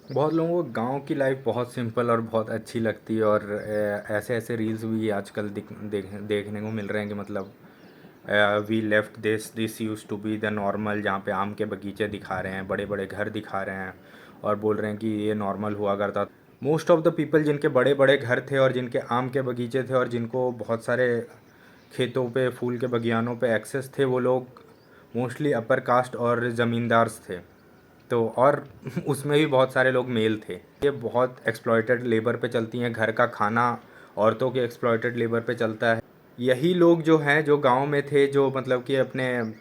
बहुत लोगों को गांव की लाइफ बहुत सिंपल और बहुत अच्छी लगती है, और ऐसे ऐसे रील्स भी आजकल देखने को मिल रहे हैं कि मतलब we left this use to be the normal, जहाँ पे आम के बगीचे दिखा रहे हैं, बड़े बड़े घर दिखा रहे हैं और बोल रहे हैं कि ये नॉर्मल हुआ करता। मोस्ट ऑफ द पीपल जिनके बड़े बड़े घर थे और जिनके आम के बगीचे थे और जिनको बहुत सारे खेतों पे फूल के बगियानों पे एक्सेस थे, वो लोग मोस्टली अपर कास्ट और ज़मींदार्स थे। तो और उसमें भी बहुत सारे लोग मेल थे। ये बहुत एक्सप्लॉयटेड लेबर पे चलती हैं, घर का खाना औरतों के एक्सप्लॉयटेड लेबर पे चलता है। यही लोग जो हैं, जो गांव में थे, जो मतलब कि अपने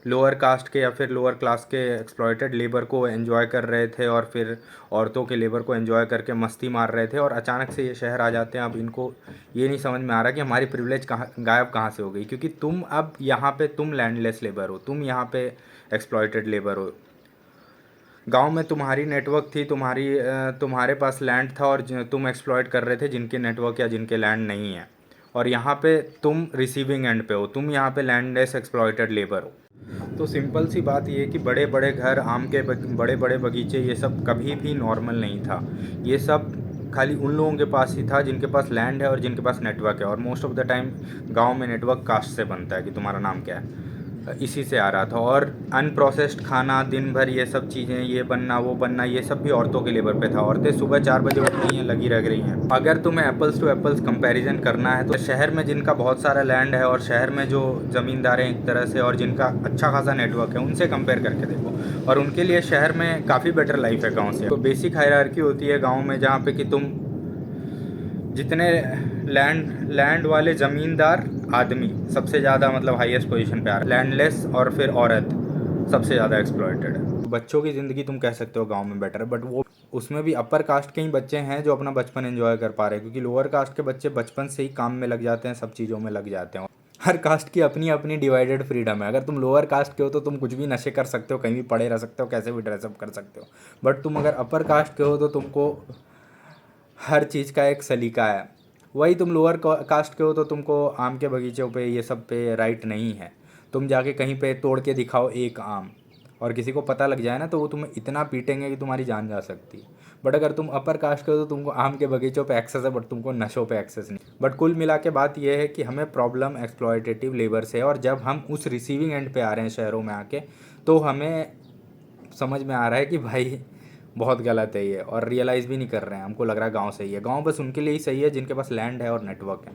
लोअर कास्ट के या फिर लोअर क्लास के एक्सप्लॉयटेड लेबर को एंजॉय कर रहे थे और फिर औरतों के लेबर को एंजॉय करके मस्ती मार रहे थे, और अचानक से ये शहर आ जाते हैं। अब इनको ये नहीं समझ में आ रहा कि हमारी प्रिविलेज कहाँ गायब कहाँ से हो गई, क्योंकि तुम अब यहाँ पे तुम लैंडलेस लेबर हो, तुम यहाँ पे एक्सप्लॉयटेड लेबर हो। गांव में तुम्हारी नेटवर्क थी, तुम्हारे पास लैंड था और तुम एक्सप्लॉयट कर रहे थे जिनके नेटवर्क या जिनके लैंड नहीं है। और यहाँ पे तुम रिसीविंग एंड पे हो, तुम यहाँ पे लैंडलेस एक्सप्लॉयटेड लेबर हो। तो सिंपल सी बात ये है कि बड़े बड़े घर, आम के बड़े बड़े बगीचे, ये सब कभी भी नॉर्मल नहीं था। ये सब खाली उन लोगों के पास ही था जिनके पास लैंड है और जिनके पास नेटवर्क है, और मोस्ट ऑफ द टाइम गांव में नेटवर्क कास्ट से बनता है कि तुम्हारा नाम क्या है, इसी से आ रहा था। और अनप्रोसेस्ड खाना दिन भर, ये सब चीज़ें, ये बनना वो बनना, ये सब भी औरतों के लेबर पे था। औरतें सुबह 4 बजे उठ रही हैं, लगी रह रही हैं। अगर तुम्हें एप्पल्स टू एप्पल्स कंपैरिजन करना है तो शहर में जिनका बहुत सारा लैंड है और शहर में जो ज़मींदार हैं एक तरह से और जिनका अच्छा खासा नेटवर्क है, उनसे कंपेयर करके देखो, और उनके लिए शहर में काफ़ी बेटर लाइफ है गाँव से। तो बेसिक हायरार्की होती है गाँव में, जहाँ पे कि तुम जितने लैंड लैंड वाले ज़मींदार आदमी सबसे ज़्यादा मतलब हाईएस्ट पोजीशन पे आ रहा है, लैंडलेस और फिर औरत सबसे ज़्यादा एक्सप्लॉयटेड है। बच्चों की ज़िंदगी तुम कह सकते हो गांव में बेटर है, बट वो उसमें भी अपर कास्ट के ही बच्चे हैं जो अपना बचपन एंजॉय कर पा रहे हैं, क्योंकि लोअर कास्ट के बच्चे बचपन से ही काम में लग जाते हैं, सब चीज़ों में लग जाते हैं। हर कास्ट की अपनी अपनी डिवाइडेड फ्रीडम है। अगर तुम लोअर कास्ट के हो तो तुम कुछ भी नशे कर सकते हो, कहीं भी पड़े रह सकते हो, कैसे भी ड्रेसअप कर सकते हो। बट तुम अगर अपर कास्ट के हो तो तुमको हर चीज़ का एक सलीका है। वही तुम लोअर कास्ट के हो तो तुमको आम के बगीचों पे ये सब पे राइट नहीं है। तुम जाके कहीं पे तोड़ के दिखाओ एक आम, और किसी को पता लग जाए ना, तो वो तुम्हें इतना पीटेंगे कि तुम्हारी जान जा सकती है। बट अगर तुम अपर कास्ट के हो तो तुमको आम के बगीचों पे एक्सेस है, बट तुमको नशों पे एक्सेस नहीं। बट कुल मिला के बात यह है कि हमें प्रॉब्लम एक्सप्लॉयटेटिव लेबर से है, और जब हम उस रिसीविंग एंड पे आ रहे हैं शहरों में आके, तो हमें समझ में आ रहा है कि भाई बहुत गलत है ये, और रियलाइज़ भी नहीं कर रहे हैं। हमको लग रहा है गांव सही है। गांव बस उनके लिए ही सही है जिनके पास लैंड है और नेटवर्क है।